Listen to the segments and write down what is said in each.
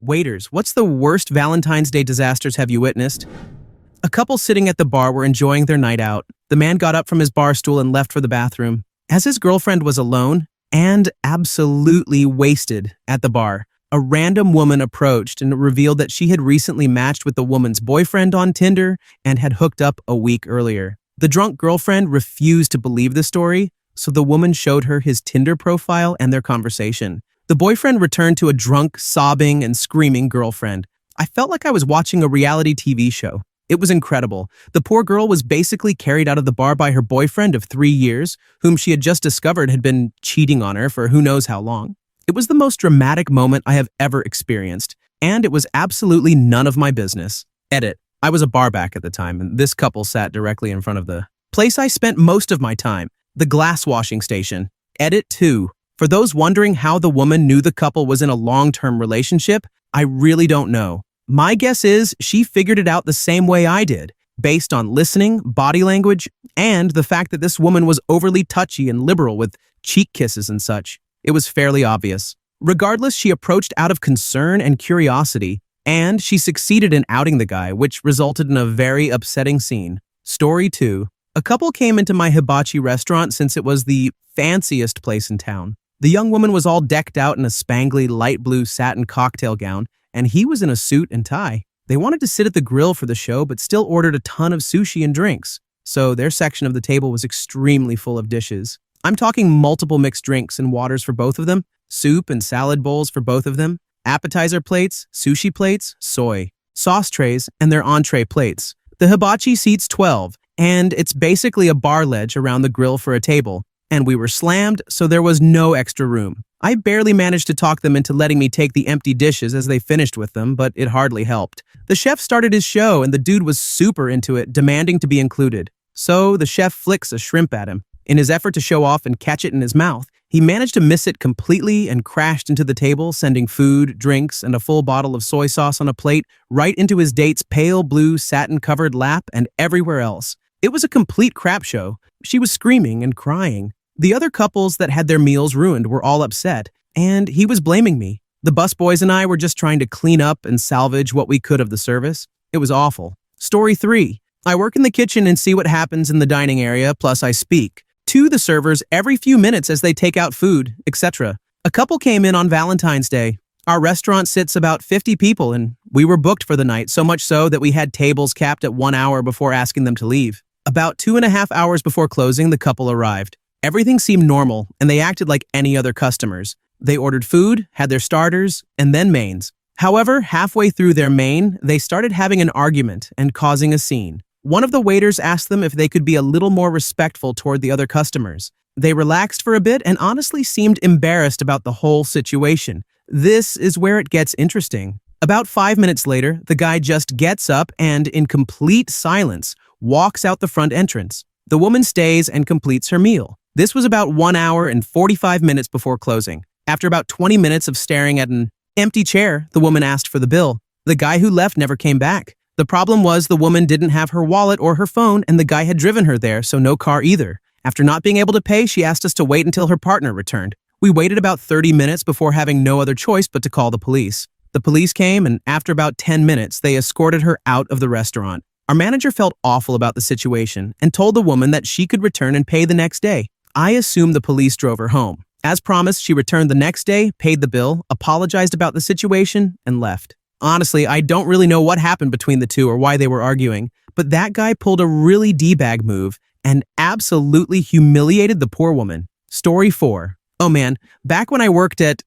Waiters, what's the worst Valentine's Day disasters have you witnessed? A couple sitting at the bar were enjoying their night out. The man got up from his bar stool and left for the bathroom. As his girlfriend was alone and absolutely wasted at the bar, a random woman approached and revealed that she had recently matched with the woman's boyfriend on Tinder and had hooked up a week earlier. The drunk girlfriend refused to believe the story, so the woman showed her his Tinder profile and their conversation. The boyfriend returned to a drunk, sobbing, and screaming girlfriend. I felt like I was watching a reality TV show. It was incredible. The poor girl was basically carried out of the bar by her boyfriend of 3 years, whom she had just discovered had been cheating on her for who knows how long. It was the most dramatic moment I have ever experienced, and it was absolutely none of my business. Edit. I was a barback at the time, and this couple sat directly in front of the place I spent most of my time, the glass washing station. Edit 2. For those wondering how the woman knew the couple was in a long-term relationship, I really don't know. My guess is she figured it out the same way I did, based on listening, body language, and the fact that this woman was overly touchy and liberal with cheek kisses and such. It was fairly obvious. Regardless, she approached out of concern and curiosity, and she succeeded in outing the guy, which resulted in a very upsetting scene. Story 2. A couple came into my hibachi restaurant since it was the fanciest place in town. The young woman was all decked out in a spangly light blue satin cocktail gown, and he was in a suit and tie. They wanted to sit at the grill for the show, but still ordered a ton of sushi and drinks, so their section of the table was extremely full of dishes. I'm talking multiple mixed drinks and waters for both of them, soup and salad bowls for both of them, appetizer plates, sushi plates, soy, sauce trays, and their entree plates. The hibachi seats 12, and it's basically a bar ledge around the grill for a table. And we were slammed, so there was no extra room. I barely managed to talk them into letting me take the empty dishes as they finished with them, but it hardly helped. The chef started his show, and the dude was super into it, demanding to be included. So the chef flicks a shrimp at him. In his effort to show off and catch it in his mouth, he managed to miss it completely and crashed into the table, sending food, drinks, and a full bottle of soy sauce on a plate right into his date's pale blue satin-covered lap and everywhere else. It was a complete crap show. She was screaming and crying. The other couples that had their meals ruined were all upset, and he was blaming me. The busboys and I were just trying to clean up and salvage what we could of the service. It was awful. Story 3. I work in the kitchen and see what happens in the dining area, plus I speak to the servers every few minutes as they take out food, etc. A couple came in on Valentine's Day. Our restaurant sits about 50 people, and we were booked for the night, so much so that we had tables capped at 1 hour before asking them to leave. About 2.5 hours before closing, the couple arrived. Everything seemed normal, and they acted like any other customers. They ordered food, had their starters, and then mains. However, halfway through their main, they started having an argument and causing a scene. One of the waiters asked them if they could be a little more respectful toward the other customers. They relaxed for a bit and honestly seemed embarrassed about the whole situation. This is where it gets interesting. About 5 minutes later, the guy just gets up and, in complete silence, walks out the front entrance. The woman stays and completes her meal. This was about 1 hour and 45 minutes before closing. After about 20 minutes of staring at an empty chair, the woman asked for the bill. The guy who left never came back. The problem was the woman didn't have her wallet or her phone, and the guy had driven her there, so no car either. After not being able to pay, she asked us to wait until her partner returned. We waited about 30 minutes before having no other choice but to call the police. The police came, and after about 10 minutes, they escorted her out of the restaurant. Our manager felt awful about the situation and told the woman that she could return and pay the next day. I assumed the police drove her home. As promised, she returned the next day, paid the bill, apologized about the situation, and left. Honestly, I don't really know what happened between the two or why they were arguing, but that guy pulled a really D-bag move and absolutely humiliated the poor woman. Story 4. Oh man, back when I worked at,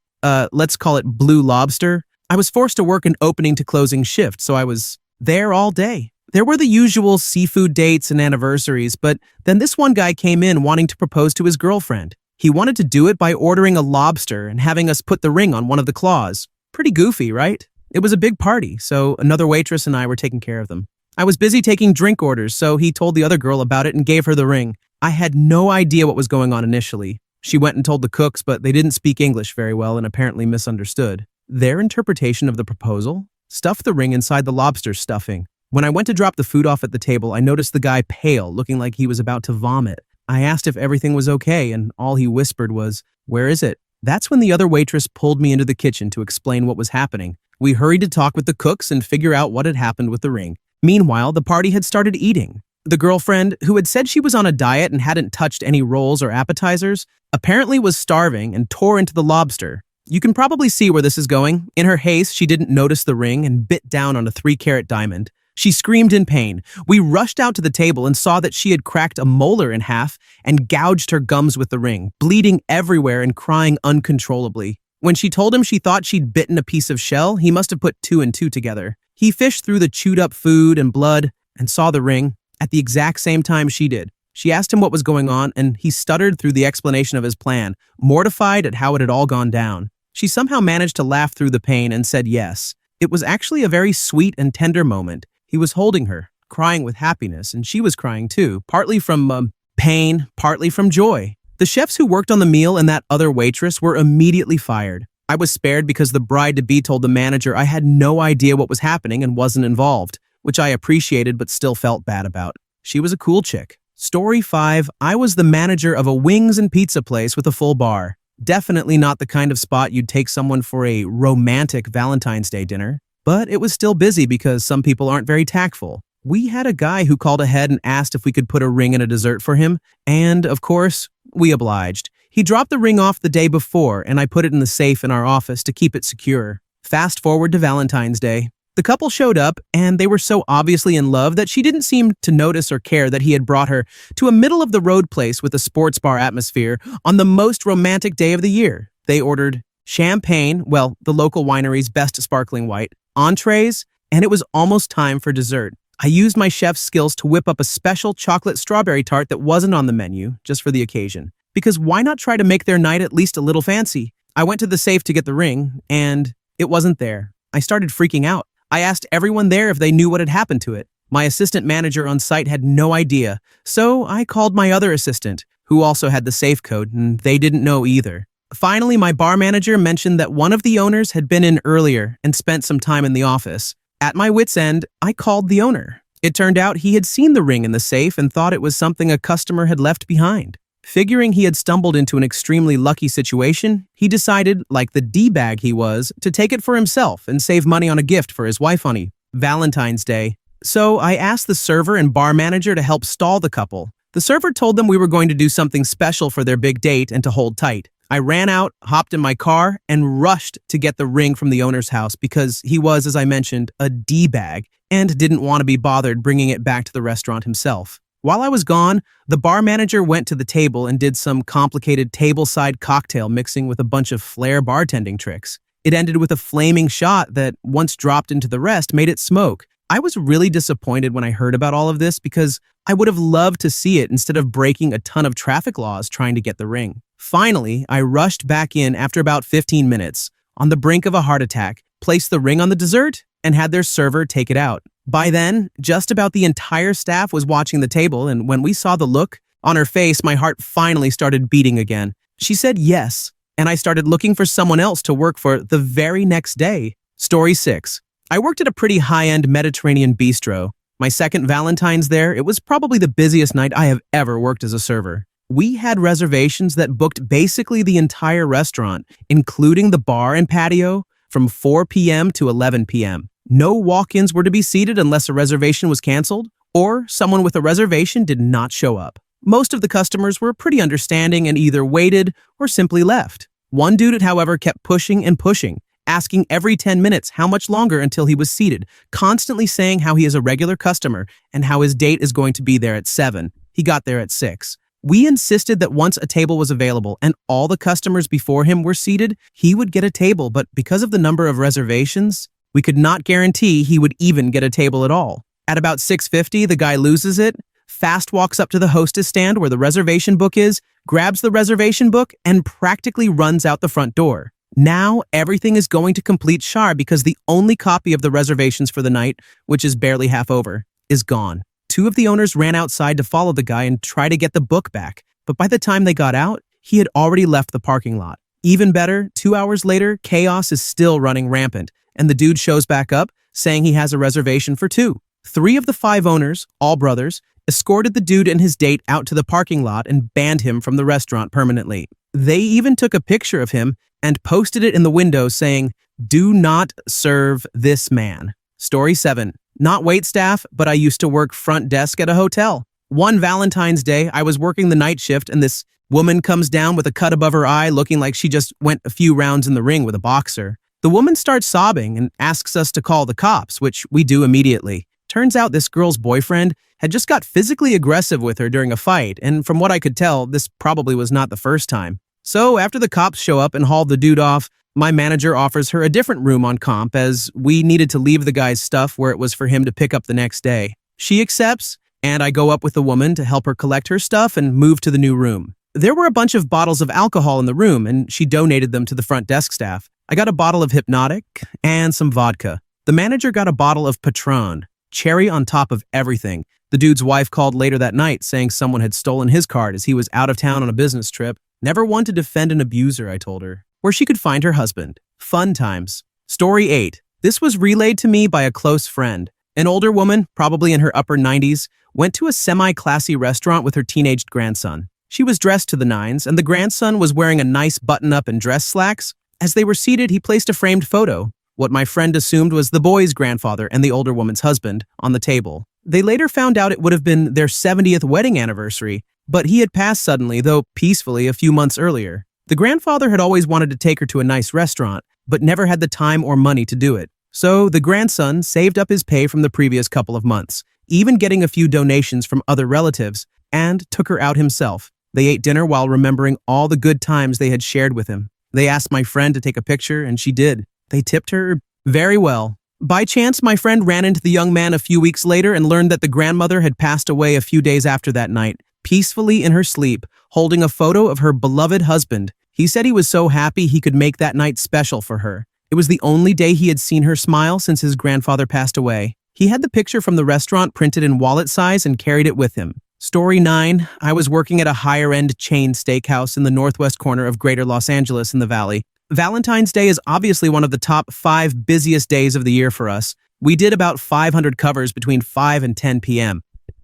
let's call it Blue Lobster, I was forced to work an opening to closing shift, so I was there all day. There were the usual seafood dates and anniversaries, but then this one guy came in wanting to propose to his girlfriend. He wanted to do it by ordering a lobster and having us put the ring on one of the claws. Pretty goofy, right? It was a big party, so another waitress and I were taking care of them. I was busy taking drink orders, so he told the other girl about it and gave her the ring. I had no idea what was going on initially. She went and told the cooks, but they didn't speak English very well and apparently misunderstood. Their interpretation of the proposal? Stuff the ring inside the lobster stuffing. When I went to drop the food off at the table, I noticed the guy pale, looking like he was about to vomit. I asked if everything was okay, and all he whispered was, "Where is it?" That's when the other waitress pulled me into the kitchen to explain what was happening. We hurried to talk with the cooks and figure out what had happened with the ring. Meanwhile, the party had started eating. The girlfriend, who had said she was on a diet and hadn't touched any rolls or appetizers, apparently was starving and tore into the lobster. You can probably see where this is going. In her haste, she didn't notice the ring and bit down on a 3-carat diamond. She screamed in pain. We rushed out to the table and saw that she had cracked a molar in half and gouged her gums with the ring, bleeding everywhere and crying uncontrollably. When she told him she thought she'd bitten a piece of shell, he must have put 2 and 2 together. He fished through the chewed-up food and blood and saw the ring at the exact same time she did. She asked him what was going on, and he stuttered through the explanation of his plan, mortified at how it had all gone down. She somehow managed to laugh through the pain and said yes. It was actually a very sweet and tender moment. He was holding her, crying with happiness, and she was crying too, partly from pain, partly from joy. The chefs who worked on the meal and that other waitress were immediately fired. I was spared because the bride-to-be told the manager I had no idea what was happening and wasn't involved, which I appreciated but still felt bad about. She was a cool chick. Story 5, I was the manager of a wings and pizza place with a full bar. Definitely not the kind of spot you'd take someone for a romantic Valentine's Day dinner, but it was still busy because some people aren't very tactful. We had a guy who called ahead and asked if we could put a ring in a dessert for him, and, of course, we obliged. He dropped the ring off the day before, and I put it in the safe in our office to keep it secure. Fast forward to Valentine's Day. The couple showed up, and they were so obviously in love that she didn't seem to notice or care that he had brought her to a middle-of-the-road place with a sports bar atmosphere on the most romantic day of the year. They ordered champagne, well, the local winery's best sparkling white, entrees, and it was almost time for dessert. I used my chef's skills to whip up a special chocolate strawberry tart that wasn't on the menu, just for the occasion. Because why not try to make their night at least a little fancy? I went to the safe to get the ring, and it wasn't there. I started freaking out. I asked everyone there if they knew what had happened to it. My assistant manager on site had no idea, so I called my other assistant, who also had the safe code, and they didn't know either. Finally, my bar manager mentioned that one of the owners had been in earlier and spent some time in the office. At my wit's end, I called the owner. It turned out he had seen the ring in the safe and thought it was something a customer had left behind. Figuring he had stumbled into an extremely lucky situation, he decided, like the D-bag he was, to take it for himself and save money on a gift for his wife on Valentine's Day. So I asked the server and bar manager to help stall the couple. The server told them we were going to do something special for their big date and to hold tight. I ran out, hopped in my car, and rushed to get the ring from the owner's house because he was, as I mentioned, a D-bag and didn't want to be bothered bringing it back to the restaurant himself. While I was gone, the bar manager went to the table and did some complicated tableside cocktail mixing with a bunch of flair bartending tricks. It ended with a flaming shot that, once dropped into the rest, made it smoke. I was really disappointed when I heard about all of this because I would have loved to see it instead of breaking a ton of traffic laws trying to get the ring. Finally, I rushed back in after about 15 minutes, on the brink of a heart attack, placed the ring on the dessert, and had their server take it out. By then, just about the entire staff was watching the table, and when we saw the look on her face, my heart finally started beating again. She said yes, and I started looking for someone else to work for the very next day. Story 6. I worked at a pretty high-end Mediterranean bistro. My second Valentine's there, it was probably the busiest night I have ever worked as a server. We had reservations that booked basically the entire restaurant, including the bar and patio, from 4 p.m. to 11 p.m. No walk-ins were to be seated unless a reservation was canceled, or someone with a reservation did not show up. Most of the customers were pretty understanding and either waited or simply left. One dude, however, kept pushing and pushing, asking every 10 minutes how much longer until he was seated, constantly saying how he is a regular customer and how his date is going to be there at 7. He got there at 6. We insisted that once a table was available and all the customers before him were seated, he would get a table, but because of the number of reservations, we could not guarantee he would even get a table at all. At about 6:50, the guy loses it, fast walks up to the hostess stand where the reservation book is, grabs the reservation book, and practically runs out the front door. Now, everything is going to complete char because the only copy of the reservations for the night, which is barely half over, is gone. 2 of the owners ran outside to follow the guy and try to get the book back, but by the time they got out, he had already left the parking lot. Even better, 2 hours later, chaos is still running rampant, and the dude shows back up, saying he has a reservation for 2. 3 of the 5 owners, all brothers, escorted the dude and his date out to the parking lot and banned him from the restaurant permanently. They even took a picture of him and posted it in the window saying, Do not serve this man. Story 7. Not waitstaff, but I used to work front desk at a hotel. One Valentine's Day, I was working the night shift and this woman comes down with a cut above her eye looking like she just went a few rounds in the ring with a boxer. The woman starts sobbing and asks us to call the cops, which we do immediately. Turns out this girl's boyfriend had just got physically aggressive with her during a fight, and from what I could tell, this probably was not the first time. So after the cops show up and haul the dude off, my manager offers her a different room on comp as we needed to leave the guy's stuff where it was for him to pick up the next day. She accepts, and I go up with the woman to help her collect her stuff and move to the new room. There were a bunch of bottles of alcohol in the room, and she donated them to the front desk staff. I got a bottle of Hypnotic and some vodka. The manager got a bottle of Patron, cherry on top of everything. The dude's wife called later that night saying someone had stolen his card as he was out of town on a business trip. Never one to defend an abuser, I told her. Where she could find her husband. Fun times. Story 8. This was relayed to me by a close friend. An older woman, probably in her upper 90s, went to a semi-classy restaurant with her teenaged grandson. She was dressed to the nines, and the grandson was wearing a nice button-up and dress slacks. As they were seated, he placed a framed photo, what my friend assumed was the boy's grandfather and the older woman's husband, on the table. They later found out it would have been their 70th wedding anniversary, but he had passed suddenly, though peacefully, a few months earlier. The grandfather had always wanted to take her to a nice restaurant, but never had the time or money to do it. So the grandson saved up his pay from the previous couple of months, even getting a few donations from other relatives, and took her out himself. They ate dinner while remembering all the good times they had shared with him. They asked my friend to take a picture, and she did. They tipped her very well. By chance, my friend ran into the young man a few weeks later and learned that the grandmother had passed away a few days after that night, peacefully in her sleep, holding a photo of her beloved husband. He said he was so happy he could make that night special for her. It was the only day he had seen her smile since his grandfather passed away. He had the picture from the restaurant printed in wallet size and carried it with him. Story 9. I was working at a higher-end chain steakhouse in the northwest corner of Greater Los Angeles in the Valley. Valentine's Day is obviously one of the top 5 busiest days of the year for us. We did about 500 covers between 5 and 10 p.m.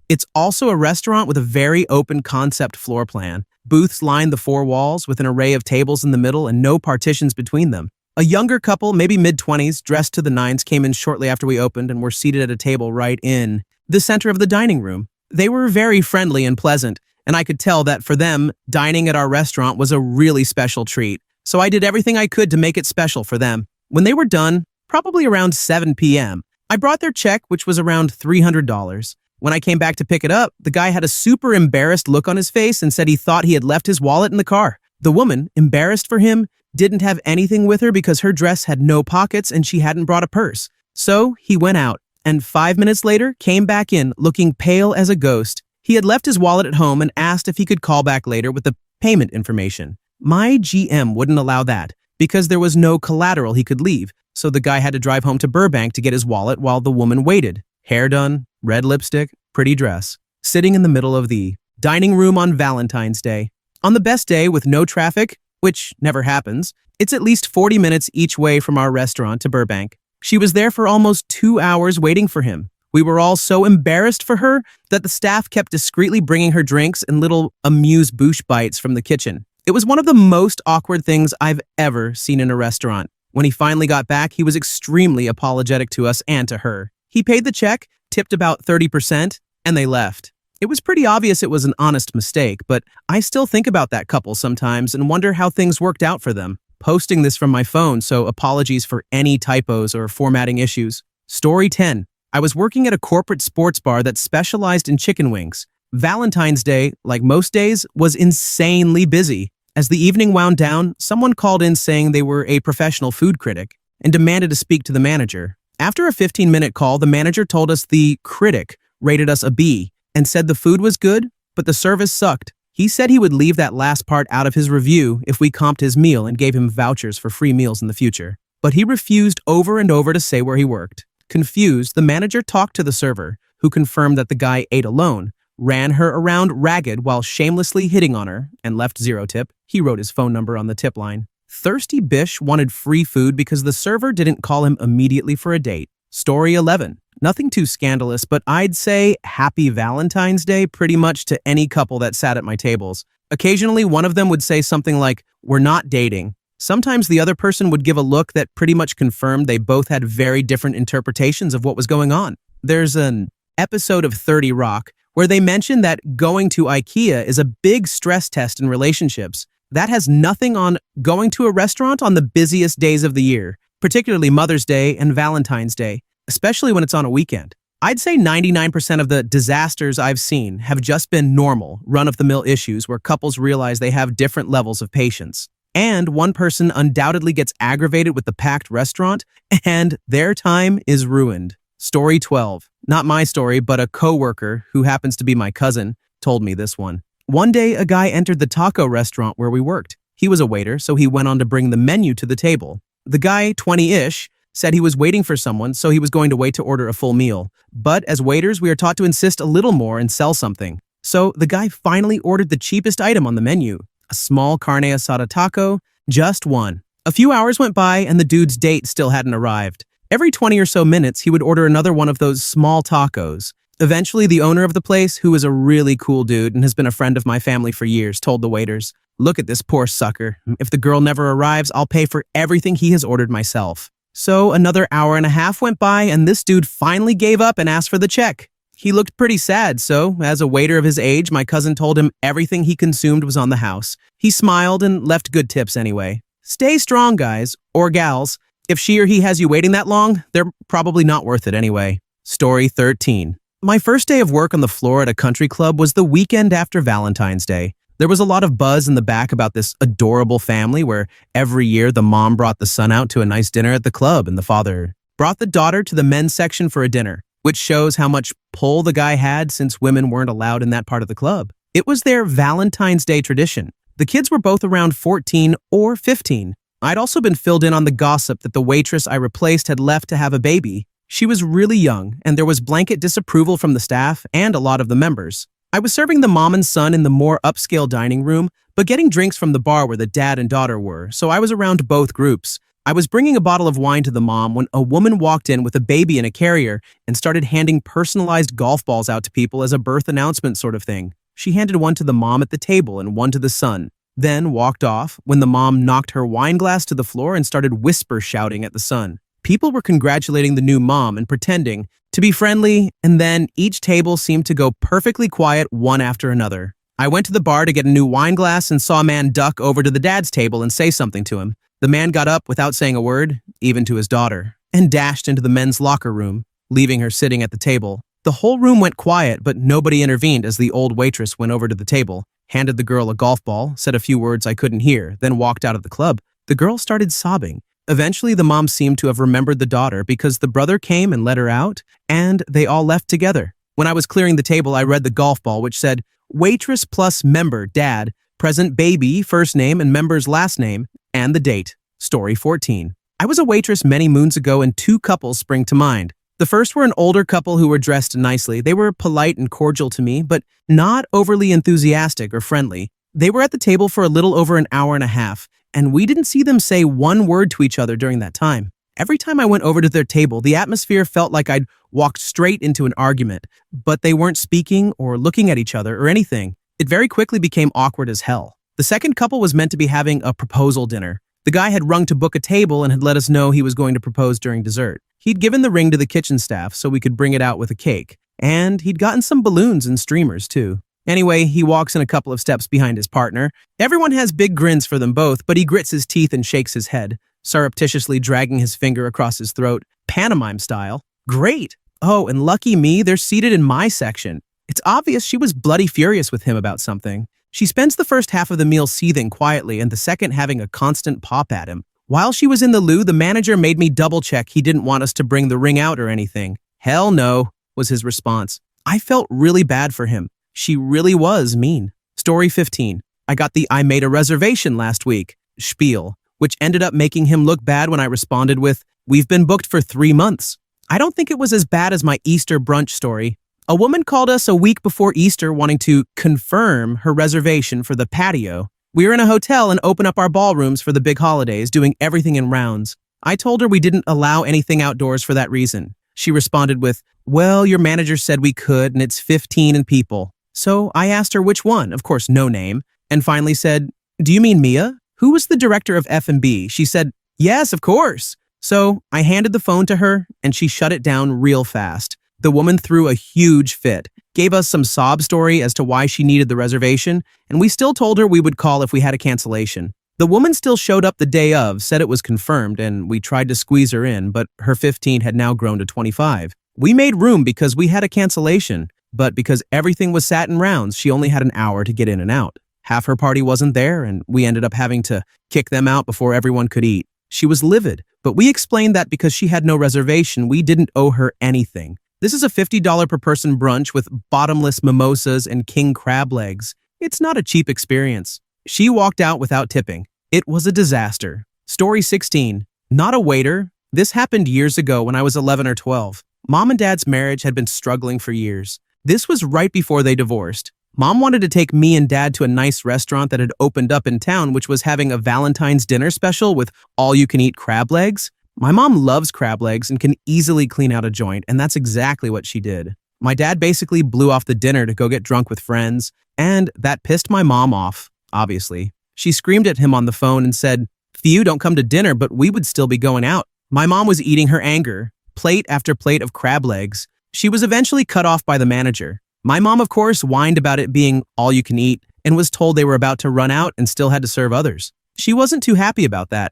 It's also a restaurant with a very open concept floor plan. Booths line the 4 walls with an array of tables in the middle and no partitions between them. A younger couple, maybe mid-20s, dressed to the nines, came in shortly after we opened and were seated at a table right in the center of the dining room. They were very friendly and pleasant, and I could tell that for them, dining at our restaurant was a really special treat. So I did everything I could to make it special for them. When they were done, probably around 7 p.m., I brought their check, which was around $300. When I came back to pick it up, the guy had a super embarrassed look on his face and said he thought he had left his wallet in the car. The woman, embarrassed for him, didn't have anything with her because her dress had no pockets and she hadn't brought a purse. So he went out, and 5 minutes later came back in looking pale as a ghost. He had left his wallet at home and asked if he could call back later with the payment information. My GM wouldn't allow that because there was no collateral he could leave, so the guy had to drive home to Burbank to get his wallet while the woman waited. Hair done, red lipstick, pretty dress, sitting in the middle of the dining room on Valentine's Day. On the best day with no traffic, which never happens, it's at least 40 minutes each way from our restaurant to Burbank. She was there for almost 2 hours waiting for him. We were all so embarrassed for her that the staff kept discreetly bringing her drinks and little amuse-bouche bites from the kitchen. It was one of the most awkward things I've ever seen in a restaurant. When he finally got back, he was extremely apologetic to us and to her. He paid the check, tipped about 30%, and they left. It was pretty obvious it was an honest mistake, but I still think about that couple sometimes and wonder how things worked out for them. Posting this from my phone, so apologies for any typos or formatting issues. Story 10. I was working at a corporate sports bar that specialized in chicken wings. Valentine's Day, like most days, was insanely busy. As the evening wound down, someone called in saying they were a professional food critic and demanded to speak to the manager. After a 15-minute call, the manager told us the critic rated us a B and said the food was good, but the service sucked. He said he would leave that last part out of his review if we comped his meal and gave him vouchers for free meals in the future. But he refused over and over to say where he worked. Confused, the manager talked to the server, who confirmed that the guy ate alone, ran her around ragged while shamelessly hitting on her, and left 0 tip. He wrote his phone number on the tip line. Thirsty Bish wanted free food because the server didn't call him immediately for a date. Story 11. Nothing too scandalous, but I'd say Happy Valentine's Day pretty much to any couple that sat at my tables. Occasionally, one of them would say something like, "We're not dating," Sometimes the other person would give a look that pretty much confirmed they both had very different interpretations of what was going on. There's an episode of 30 Rock where they mention that going to IKEA is a big stress test in relationships. That has nothing on going to a restaurant on the busiest days of the year, particularly Mother's Day and Valentine's Day, especially when it's on a weekend. I'd say 99% of the disasters I've seen have just been normal, run-of-the-mill issues where couples realize they have different levels of patience. And one person undoubtedly gets aggravated with the packed restaurant, and their time is ruined. Story 12. Not my story, but a coworker, who happens to be my cousin, told me this one. One day, a guy entered the taco restaurant where we worked. He was a waiter, so he went on to bring the menu to the table. The guy, 20-ish, said he was waiting for someone, so he was going to wait to order a full meal. But as waiters, we are taught to insist a little more and sell something. So the guy finally ordered the cheapest item on the menu, a small carne asada taco, just one. A few hours went by and the dude's date still hadn't arrived. Every 20 or so minutes, he would order another one of those small tacos. Eventually, the owner of the place, who is a really cool dude and has been a friend of my family for years, told the waiters, "Look at this poor sucker. If the girl never arrives, I'll pay for everything he has ordered myself." So another hour and a half went by and this dude finally gave up and asked for the check. He looked pretty sad, so as a waiter of his age, my cousin told him everything he consumed was on the house. He smiled and left good tips anyway. Stay strong, guys, or gals. If she or he has you waiting that long, they're probably not worth it anyway. Story 13. My first day of work on the floor at a country club was the weekend after Valentine's Day. There was a lot of buzz in the back about this adorable family where every year the mom brought the son out to a nice dinner at the club and the father brought the daughter to the men's section for a dinner, which shows how much pull the guy had since women weren't allowed in that part of the club. It was their Valentine's Day tradition. The kids were both around 14 or 15. I'd also been filled in on the gossip that the waitress I replaced had left to have a baby. She was really young, and there was blanket disapproval from the staff and a lot of the members. I was serving the mom and son in the more upscale dining room, but getting drinks from the bar where the dad and daughter were, so I was around both groups. I was bringing a bottle of wine to the mom when a woman walked in with a baby in a carrier and started handing personalized golf balls out to people as a birth announcement sort of thing. She handed one to the mom at the table and one to the son, then walked off when the mom knocked her wine glass to the floor and started whisper shouting at the son. People were congratulating the new mom and pretending to be friendly, and then each table seemed to go perfectly quiet one after another. I went to the bar to get a new wine glass and saw a man duck over to the dad's table and say something to him. The man got up without saying a word, even to his daughter, and dashed into the men's locker room, leaving her sitting at the table. The whole room went quiet, but nobody intervened as the old waitress went over to the table, handed the girl a golf ball, said a few words I couldn't hear, then walked out of the club. The girl started sobbing. Eventually, the mom seemed to have remembered the daughter because the brother came and let her out, and they all left together. When I was clearing the table, I read the golf ball, which said, "Waitress plus member, dad, present baby, first name and member's last name, and the date." Story 14. I was a waitress many moons ago and two couples spring to mind. The first were an older couple who were dressed nicely. They were polite and cordial to me, but not overly enthusiastic or friendly. They were at the table for a little over an hour and a half, and we didn't see them say one word to each other during that time. Every time I went over to their table, the atmosphere felt like I'd walked straight into an argument, but they weren't speaking or looking at each other or anything. It very quickly became awkward as hell. The second couple was meant to be having a proposal dinner. The guy had rung to book a table and had let us know he was going to propose during dessert. He'd given the ring to the kitchen staff so we could bring it out with a cake, and he'd gotten some balloons and streamers too. Anyway, he walks in a couple of steps behind his partner. Everyone has big grins for them both, but he grits his teeth and shakes his head, surreptitiously dragging his finger across his throat, pantomime style. Great! Oh, and lucky me, they're seated in my section. It's obvious she was bloody furious with him about something. She spends the first half of the meal seething quietly and the second having a constant pop at him. While she was in the loo, the manager made me double-check he didn't want us to bring the ring out or anything. "Hell no," was his response. I felt really bad for him. She really was mean. Story 15. I got the "I made a reservation last week" spiel, which ended up making him look bad when I responded with, "We've been booked for 3 months." I don't think it was as bad as my Easter brunch story. A woman called us a week before Easter wanting to confirm her reservation for the patio. We were in a hotel and open up our ballrooms for the big holidays, doing everything in rounds. I told her we didn't allow anything outdoors for that reason. She responded with, "Well, your manager said we could, and it's 15 in people." So I asked her which one, of course no name, and finally said, "Do you mean Mia, "Who was the director of F&B?" She said, "Yes, of course." So I handed the phone to her, and she shut it down real fast. The woman threw a huge fit, gave us some sob story as to why she needed the reservation, and we still told her we would call if we had a cancellation. The woman still showed up the day of, said it was confirmed, and we tried to squeeze her in, but her 15 had now grown to 25. We made room because we had a cancellation, but because everything was sat in rounds, she only had an hour to get in and out. Half her party wasn't there, and we ended up having to kick them out before everyone could eat. She was livid, but we explained that because she had no reservation, we didn't owe her anything. This is a $50 per person brunch with bottomless mimosas and king crab legs. It's not a cheap experience. She walked out without tipping. It was a disaster. Story 16. Not a waiter. This happened years ago when I was 11 or 12. Mom and Dad's marriage had been struggling for years. This was right before they divorced. Mom wanted to take me and Dad to a nice restaurant that had opened up in town, which was having a Valentine's dinner special with all-you-can-eat crab legs. My mom loves crab legs and can easily clean out a joint, and that's exactly what she did. My dad basically blew off the dinner to go get drunk with friends, and that pissed my mom off, obviously. She screamed at him on the phone and said, "Few don't come to dinner, but we would still be going out." My mom was eating her anger, plate after plate of crab legs. She was eventually cut off by the manager. My mom, of course, whined about it being all you can eat and was told they were about to run out and still had to serve others. She wasn't too happy about that.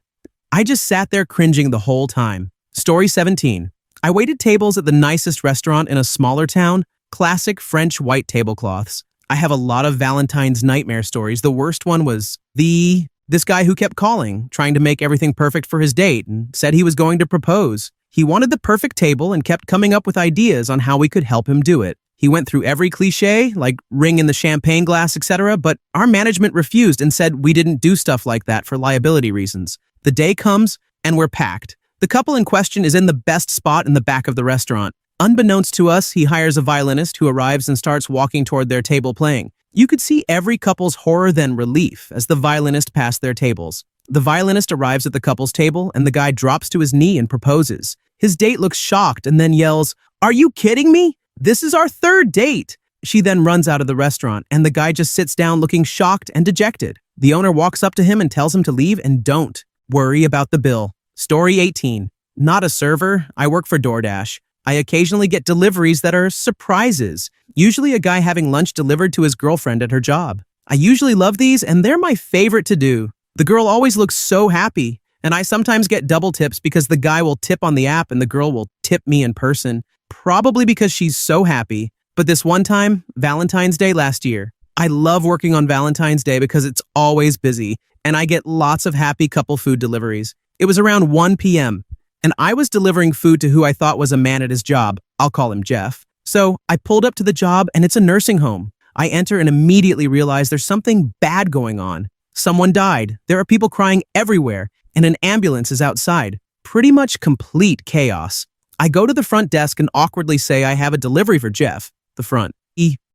I just sat there cringing the whole time. Story 17. I waited tables at the nicest restaurant in a smaller town, classic French white tablecloths. I have a lot of Valentine's nightmare stories. The worst one was this guy who kept calling, trying to make everything perfect for his date and said he was going to propose. He wanted the perfect table and kept coming up with ideas on how we could help him do it. He went through every cliche, like ring in the champagne glass, etc., but our management refused and said we didn't do stuff like that for liability reasons. The day comes, and we're packed. The couple in question is in the best spot in the back of the restaurant. Unbeknownst to us, he hires a violinist who arrives and starts walking toward their table playing. You could see every couple's horror then relief as the violinist passed their tables. The violinist arrives at the couple's table, and the guy drops to his knee and proposes. His date looks shocked and then yells, "Are you kidding me? This is our third date." She then runs out of the restaurant, and the guy just sits down looking shocked and dejected. The owner walks up to him and tells him to leave and don't worry about the bill. Story 18. Not a server. I work for DoorDash. I occasionally get deliveries that are surprises, usually a guy having lunch delivered to his girlfriend at her job. I usually love these, and they're my favorite to do. The girl always looks so happy, and I sometimes get double tips because the guy will tip on the app and the girl will tip me in person. Probably because she's so happy. But this one time, Valentine's Day last year, I love working on Valentine's Day because it's always busy, and I get lots of happy couple food deliveries. It was around 1 p.m., and I was delivering food to who I thought was a man at his job. I'll call him Jeff. So I pulled up to the job, and it's a nursing home. I enter and immediately realize there's something bad going on. Someone died. There are people crying everywhere, and an ambulance is outside. Pretty much complete chaos. I go to the front desk and awkwardly say I have a delivery for Jeff. The front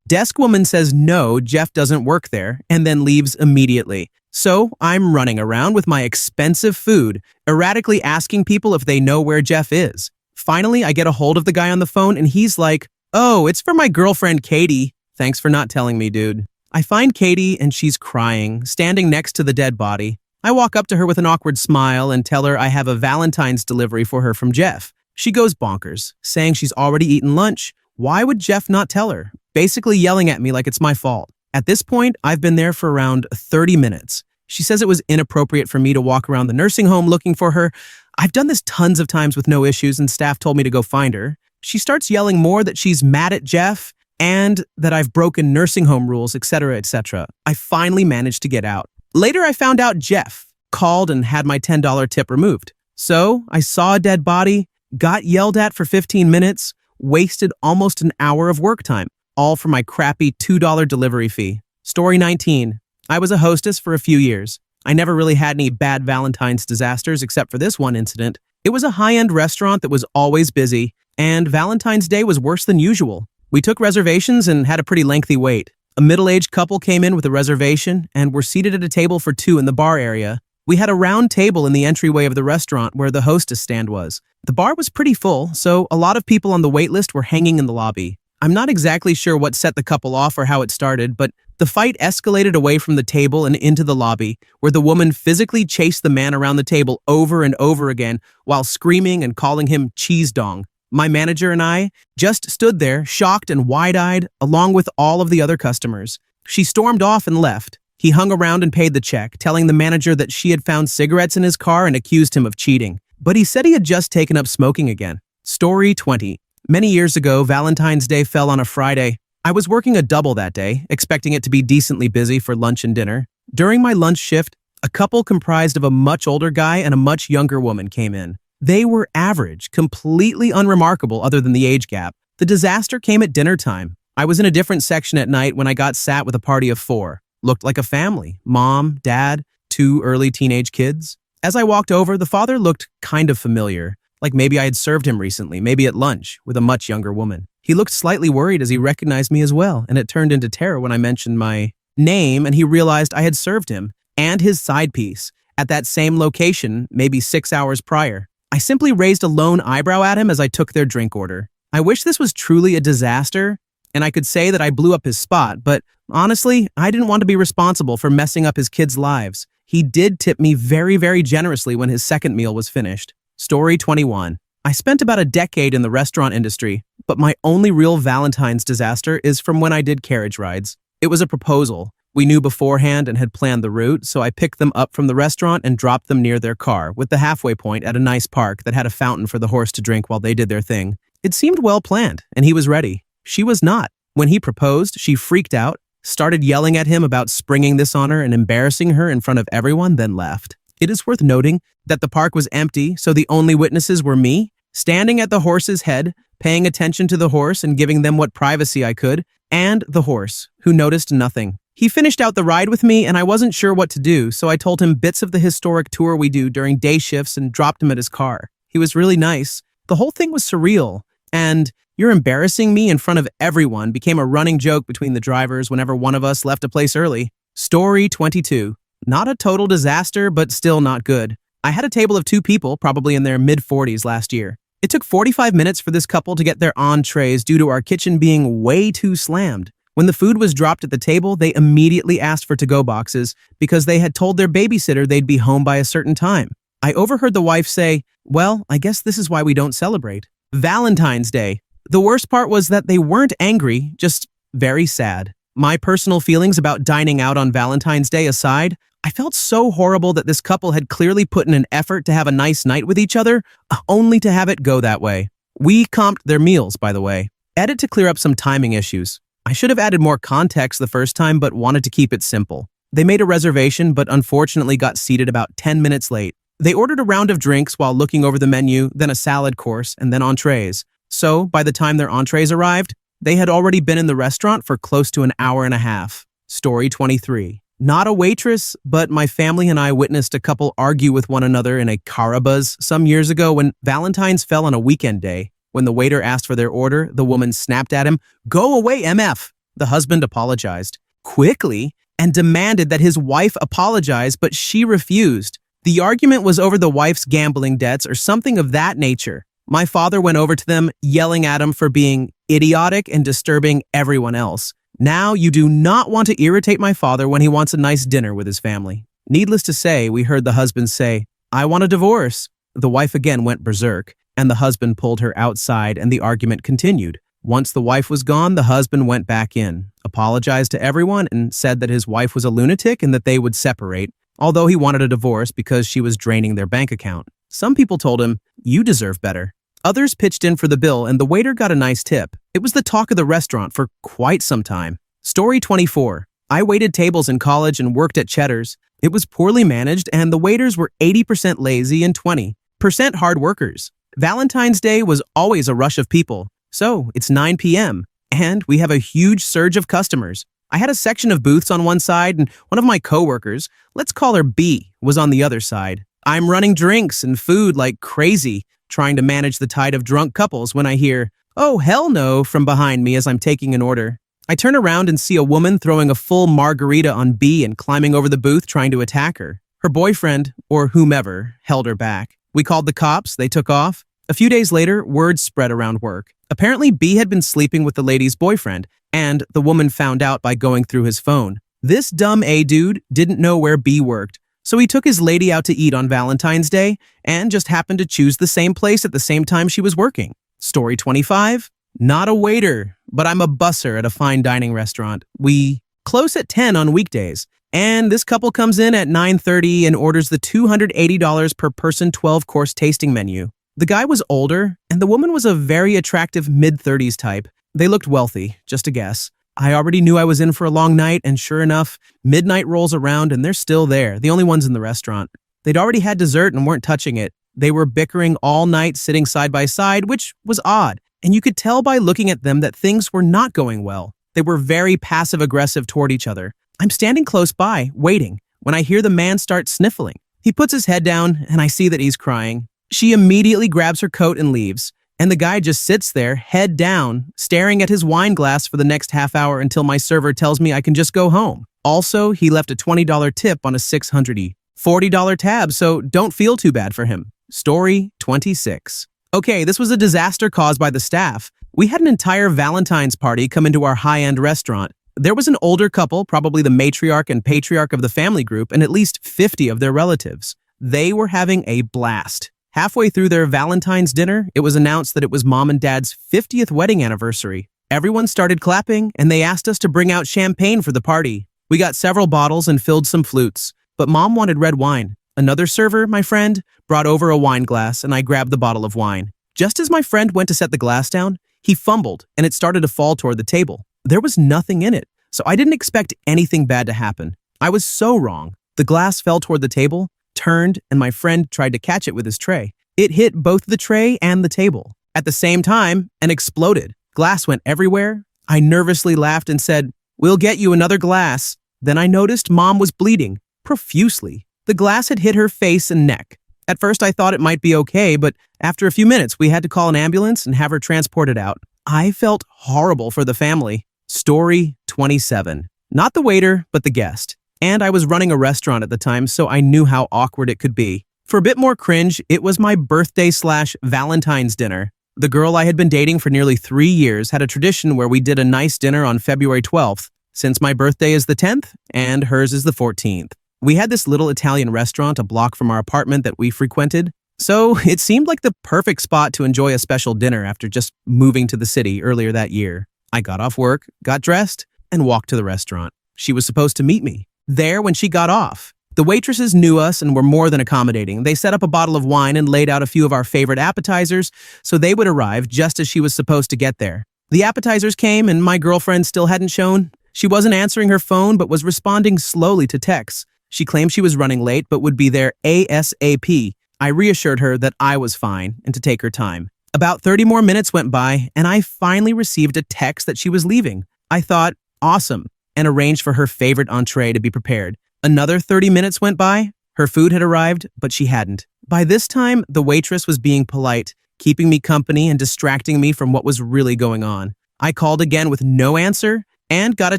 desk woman says no, Jeff doesn't work there, and then leaves immediately. So I'm running around with my expensive food, erratically asking people if they know where Jeff is. Finally, I get a hold of the guy on the phone, and he's like, "Oh, it's for my girlfriend, Katie. Thanks for not telling me, dude." I find Katie, and she's crying, standing next to the dead body. I walk up to her with an awkward smile and tell her I have a Valentine's delivery for her from Jeff. She goes bonkers, saying she's already eaten lunch. Why would Jeff not tell her? Basically yelling at me like it's my fault. At this point, I've been there for around 30 minutes. She says it was inappropriate for me to walk around the nursing home looking for her. I've done this tons of times with no issues, and staff told me to go find her. She starts yelling more that she's mad at Jeff and that I've broken nursing home rules, etc., etc. I finally managed to get out. Later, I found out Jeff called and had my $10 tip removed. So I saw a dead body, got yelled at for 15 minutes, wasted almost an hour of work time, all for my crappy $2 delivery fee. Story 19. I was a hostess for a few years. I never really had any bad Valentine's disasters except for this one incident. It was a high-end restaurant that was always busy, and Valentine's Day was worse than usual. We took reservations and had a pretty lengthy wait. A middle-aged couple came in with a reservation and were seated at a table for two in the bar area. We had a round table in the entryway of the restaurant where the hostess stand was. The bar was pretty full, so a lot of people on the wait list were hanging in the lobby. I'm not exactly sure what set the couple off or how it started, but the fight escalated away from the table and into the lobby, where the woman physically chased the man around the table over and over again while screaming and calling him cheese dong. My manager and I just stood there, shocked and wide-eyed, along with all of the other customers. She stormed off and left. He hung around and paid the check, telling the manager that she had found cigarettes in his car and accused him of cheating. But he said he had just taken up smoking again. Story 20. Many years ago, Valentine's Day fell on a Friday. I was working a double that day, expecting it to be decently busy for lunch and dinner. During my lunch shift, a couple comprised of a much older guy and a much younger woman came in. They were average, completely unremarkable other than the age gap. The disaster came at dinner time. I was in a different section at night when I got sat with a party of 4. Looked like a family. Mom, dad, 2 early teenage kids. As I walked over, the father looked kind of familiar. Like maybe I had served him recently, maybe at lunch, with a much younger woman. He looked slightly worried as he recognized me as well, and it turned into terror when I mentioned my name and he realized I had served him and his side piece at that same location maybe 6 hours prior. I simply raised a lone eyebrow at him as I took their drink order. I wish this was truly a disaster, and I could say that I blew up his spot, but honestly, I didn't want to be responsible for messing up his kids' lives. He did tip me very, very generously when his second meal was finished. Story 21. I spent about a decade in the restaurant industry, but my only real Valentine's disaster is from when I did carriage rides. It was a proposal. We knew beforehand and had planned the route, so I picked them up from the restaurant and dropped them near their car, with the halfway point at a nice park that had a fountain for the horse to drink while they did their thing. It seemed well planned, and he was ready. She was not. When he proposed, she freaked out, started yelling at him about springing this on her and embarrassing her in front of everyone, then left. It is worth noting that the park was empty, so the only witnesses were me, standing at the horse's head, paying attention to the horse and giving them what privacy I could, and the horse, who noticed nothing. He finished out the ride with me and I wasn't sure what to do, so I told him bits of the historic tour we do during day shifts and dropped him at his car. He was really nice. The whole thing was surreal, and "you're embarrassing me in front of everyone" became a running joke between the drivers whenever one of us left a place early. Story 22. Not a total disaster, but still not good. I had a table of 2 people, probably in their mid-40s last year. It took 45 minutes for this couple to get their entrees due to our kitchen being way too slammed. When the food was dropped at the table, they immediately asked for to-go boxes because they had told their babysitter they'd be home by a certain time. I overheard the wife say, "Well, I guess this is why we don't celebrate Valentine's Day." The worst part was that they weren't angry, just very sad. My personal feelings about dining out on Valentine's Day aside, I felt so horrible that this couple had clearly put in an effort to have a nice night with each other, only to have it go that way. We comped their meals, by the way. Edit to clear up some timing issues. I should have added more context the first time, but wanted to keep it simple. They made a reservation, but unfortunately got seated about 10 minutes late. They ordered a round of drinks while looking over the menu, then a salad course, and then entrees. So, by the time their entrees arrived, they had already been in the restaurant for close to an hour and a half. Story 23. Not a waitress, but my family and I witnessed a couple argue with one another in a Carabas some years ago when Valentine's fell on a weekend day. When the waiter asked for their order, the woman snapped at him, "Go away, MF!" The husband apologized quickly and demanded that his wife apologize, but she refused. The argument was over the wife's gambling debts or something of that nature. My father went over to them, yelling at him for being idiotic and disturbing everyone else. Now, you do not want to irritate my father when he wants a nice dinner with his family. Needless to say, we heard the husband say, "I want a divorce." The wife again went berserk, and the husband pulled her outside and the argument continued. Once the wife was gone, the husband went back in, apologized to everyone, and said that his wife was a lunatic and that they would separate, although he wanted a divorce because she was draining their bank account. Some people told him, "You deserve better." Others pitched in for the bill, and the waiter got a nice tip. It was the talk of the restaurant for quite some time. Story 24. I waited tables in college and worked at Cheddar's. It was poorly managed, and the waiters were 80% lazy and 20% hard workers. Valentine's Day was always a rush of people. So, it's 9 p.m., and we have a huge surge of customers. I had a section of booths on one side, and one of my coworkers, let's call her B, was on the other side. I'm running drinks and food like crazy, trying to manage the tide of drunk couples when I hear, "Oh, hell no," from behind me as I'm taking an order. I turn around and see a woman throwing a full margarita on B and climbing over the booth trying to attack her. Her boyfriend, or whomever, held her back. We called the cops, they took off. A few days later, word spread around work. Apparently, B had been sleeping with the lady's boyfriend, and the woman found out by going through his phone. This dumb A dude didn't know where B worked, so he took his lady out to eat on Valentine's Day and just happened to choose the same place at the same time she was working. Story 25. Not a waiter, but I'm a busser at a fine dining restaurant. We close at 10 on weekdays, and this couple comes in at 9:30 and orders the $280 per person 12-course tasting menu. The guy was older, and the woman was a very attractive mid-30s type. They looked wealthy, just a guess. I already knew I was in for a long night, and sure enough, midnight rolls around and they're still there, the only ones in the restaurant. They'd already had dessert and weren't touching it. They were bickering all night, sitting side by side, which was odd, and you could tell by looking at them that things were not going well. They were very passive-aggressive toward each other. I'm standing close by, waiting, when I hear the man start sniffling. He puts his head down, and I see that he's crying. She immediately grabs her coat and leaves, and the guy just sits there, head down, staring at his wine glass for the next half hour until my server tells me I can just go home. Also, he left a $20 tip on a $640 tab, so don't feel too bad for him. Story 26. Okay, this was a disaster caused by the staff. We had an entire Valentine's party come into our high-end restaurant. There was an older couple, probably the matriarch and patriarch of the family group, and at least 50 of their relatives. They were having a blast. Halfway through their Valentine's dinner, it was announced that it was Mom and Dad's 50th wedding anniversary. Everyone started clapping, and they asked us to bring out champagne for the party. We got several bottles and filled some flutes, but Mom wanted red wine. Another server, my friend, brought over a wine glass, and I grabbed the bottle of wine. Just as my friend went to set the glass down, he fumbled, and it started to fall toward the table. There was nothing in it, so I didn't expect anything bad to happen. I was so wrong. The glass fell toward the table, turned, and my friend tried to catch it with his tray. It hit both the tray and the table at the same time and exploded. Glass went everywhere. I nervously laughed and said, "We'll get you another glass." Then I noticed Mom was bleeding profusely. The glass had hit her face and neck. At first I thought it might be okay, but after a few minutes we had to call an ambulance and have her transported out. I felt horrible for the family. Story 27. Not the waiter, but the guest. And I was running a restaurant at the time, so I knew how awkward it could be. For a bit more cringe, it was my birthday/Valentine's dinner. The girl I had been dating for nearly 3 years had a tradition where we did a nice dinner on February 12th, since my birthday is the 10th and hers is the 14th. We had this little Italian restaurant a block from our apartment that we frequented, so it seemed like the perfect spot to enjoy a special dinner after just moving to the city earlier that year. I got off work, got dressed, and walked to the restaurant. She was supposed to meet me there when she got off. The waitresses knew us and were more than accommodating. They set up a bottle of wine and laid out a few of our favorite appetizers so they would arrive just as she was supposed to get there. The appetizers came and my girlfriend still hadn't shown. She wasn't answering her phone but was responding slowly to texts. She claimed she was running late but would be there ASAP. I reassured her that I was fine and to take her time. About 30 more minutes went by and I finally received a text that she was leaving. I thought, awesome, and arranged for her favorite entree to be prepared. Another 30 minutes went by. Her food had arrived, but she hadn't. By this time, the waitress was being polite, keeping me company and distracting me from what was really going on. I called again with no answer and got a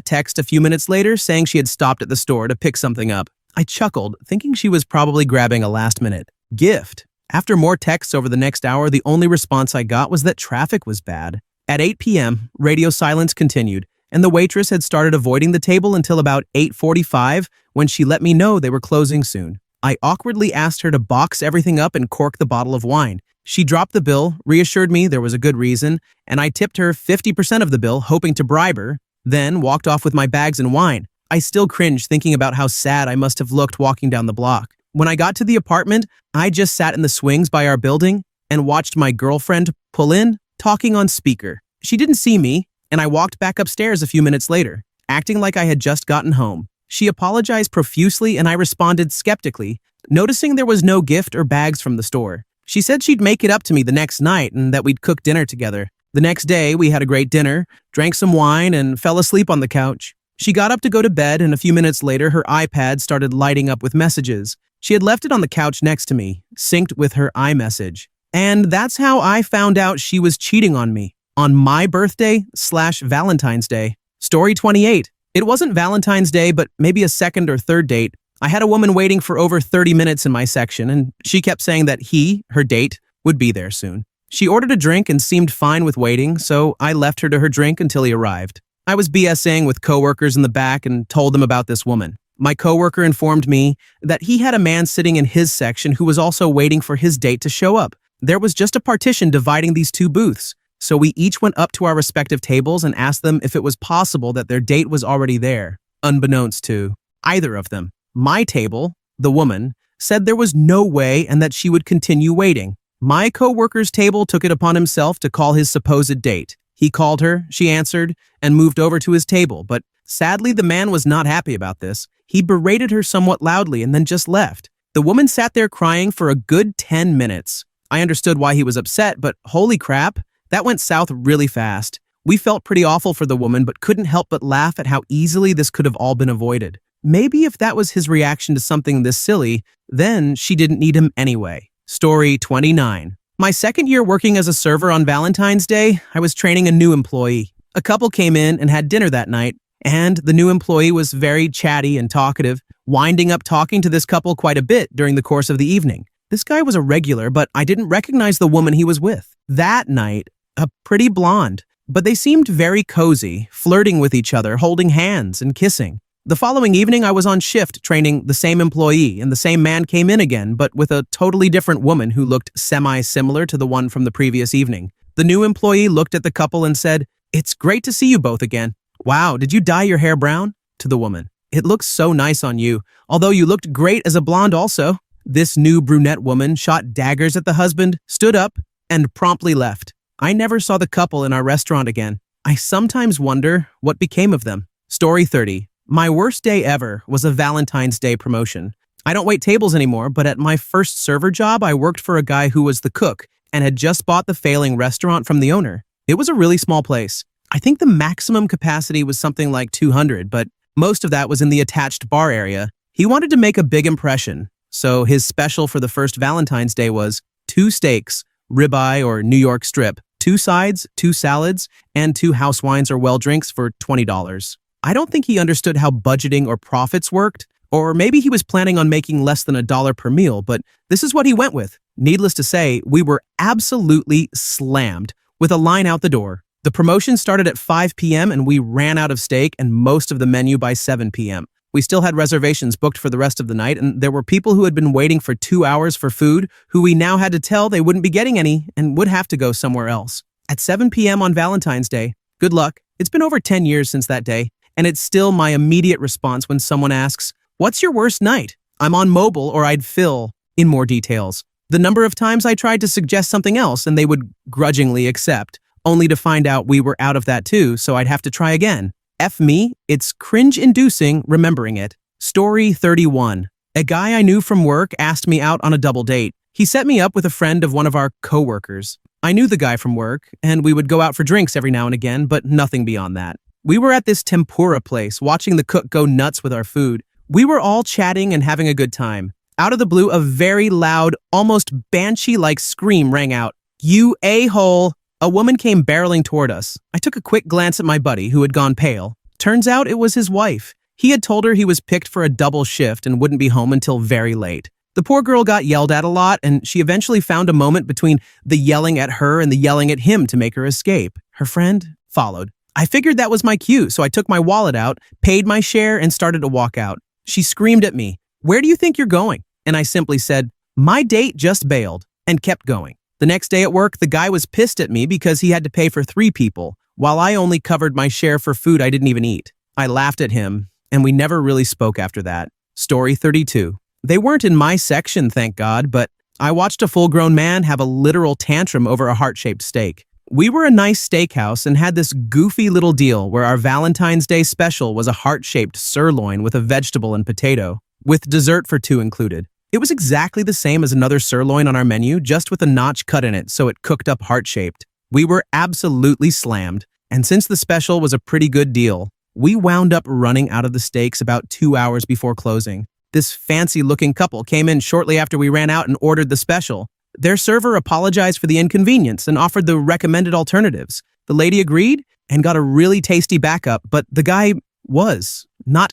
text a few minutes later saying she had stopped at the store to pick something up. I chuckled, thinking she was probably grabbing a last-minute gift. After more texts over the next hour, the only response I got was that traffic was bad. At 8 p.m., radio silence continued, and the waitress had started avoiding the table until about 8:45 when she let me know they were closing soon. I awkwardly asked her to box everything up and cork the bottle of wine. She dropped the bill, reassured me there was a good reason, and I tipped her 50% of the bill, hoping to bribe her, then walked off with my bags and wine. I still cringed thinking about how sad I must have looked walking down the block. When I got to the apartment, I just sat in the swings by our building and watched my girlfriend pull in, talking on speaker. She didn't see me, and I walked back upstairs a few minutes later, acting like I had just gotten home. She apologized profusely and I responded skeptically, noticing there was no gift or bags from the store. She said she'd make it up to me the next night and that we'd cook dinner together. The next day, we had a great dinner, drank some wine, and fell asleep on the couch. She got up to go to bed, and a few minutes later, her iPad started lighting up with messages. She had left it on the couch next to me, synced with her iMessage. And that's how I found out she was cheating on me. On my birthday/Valentine's Day. Story 28. It wasn't Valentine's Day, but maybe a second or third date. I had a woman waiting for over 30 minutes in my section, and she kept saying that he, her date, would be there soon. She ordered a drink and seemed fine with waiting, so I left her to her drink until he arrived. I was BSing with coworkers in the back and told them about this woman. My coworker informed me that he had a man sitting in his section who was also waiting for his date to show up. There was just a partition dividing these two booths, so we each went up to our respective tables and asked them if it was possible that their date was already there, unbeknownst to either of them. My table, the woman, said there was no way and that she would continue waiting. My coworker's table took it upon himself to call his supposed date. He called her, she answered, and moved over to his table, but sadly the man was not happy about this. He berated her somewhat loudly and then just left. The woman sat there crying for a good 10 minutes. I understood why he was upset, but holy crap, that went south really fast. We felt pretty awful for the woman, but couldn't help but laugh at how easily this could have all been avoided. Maybe if that was his reaction to something this silly, then she didn't need him anyway. Story 29. My second year working as a server on Valentine's Day, I was training a new employee. A couple came in and had dinner that night, and the new employee was very chatty and talkative, winding up talking to this couple quite a bit during the course of the evening. This guy was a regular, but I didn't recognize the woman he was with. That night, a pretty blonde, but they seemed very cozy, flirting with each other, holding hands and kissing. The following evening, I was on shift training the same employee, and the same man came in again, but with a totally different woman who looked semi-similar to the one from the previous evening. The new employee looked at the couple and said, "It's great to see you both again. Wow, did you dye your hair brown?" To the woman. "It looks so nice on you, although you looked great as a blonde also." This new brunette woman shot daggers at the husband, stood up, and promptly left. I never saw the couple in our restaurant again. I sometimes wonder what became of them. Story 30. My worst day ever was a Valentine's Day promotion. I don't wait tables anymore, but at my first server job, I worked for a guy who was the cook and had just bought the failing restaurant from the owner. It was a really small place. I think the maximum capacity was something like 200, but most of that was in the attached bar area. He wanted to make a big impression, so his special for the first Valentine's Day was 2 steaks, ribeye or New York strip, 2 sides, 2 salads, and 2 house wines or well drinks for $20. I don't think he understood how budgeting or profits worked, or maybe he was planning on making less than $1 per meal, but this is what he went with. Needless to say, we were absolutely slammed with a line out the door. The promotion started at 5 p.m. and we ran out of steak and most of the menu by 7 p.m. We still had reservations booked for the rest of the night, and there were people who had been waiting for 2 hours for food who we now had to tell they wouldn't be getting any and would have to go somewhere else. At 7 p.m. on Valentine's Day, good luck. It's been over 10 years since that day, and it's still my immediate response when someone asks, "What's your worst night?" I'm on mobile or I'd fill in more details. The number of times I tried to suggest something else and they would grudgingly accept, only to find out we were out of that too, so I'd have to try again. F me, it's cringe-inducing remembering it. Story 31. A guy I knew from work asked me out on a double date. He set me up with a friend of one of our co-workers. I knew the guy from work, and we would go out for drinks every now and again, but nothing beyond that. We were at this tempura place, watching the cook go nuts with our food. We were all chatting and having a good time. Out of the blue, a very loud, almost banshee-like scream rang out. "You a-hole!" A woman came barreling toward us. I took a quick glance at my buddy, who had gone pale. Turns out it was his wife. He had told her he was picked for a double shift and wouldn't be home until very late. The poor girl got yelled at a lot, and she eventually found a moment between the yelling at her and the yelling at him to make her escape. Her friend followed. I figured that was my cue, so I took my wallet out, paid my share, and started to walk out. She screamed at me, "Where do you think you're going?" And I simply said, "My date just bailed," and kept going. The next day at work, the guy was pissed at me because he had to pay for 3 people, while I only covered my share for food I didn't even eat. I laughed at him, and we never really spoke after that. Story 32. They weren't in my section, thank God, but I watched a full-grown man have a literal tantrum over a heart-shaped steak. We were a nice steakhouse and had this goofy little deal where our Valentine's Day special was a heart-shaped sirloin with a vegetable and potato, with dessert for 2 included. It was exactly the same as another sirloin on our menu, just with a notch cut in it so it cooked up heart-shaped. We were absolutely slammed, and since the special was a pretty good deal, we wound up running out of the steaks about 2 hours before closing. This fancy-looking couple came in shortly after we ran out and ordered the special. Their server apologized for the inconvenience and offered the recommended alternatives. The lady agreed and got a really tasty backup, but the guy was not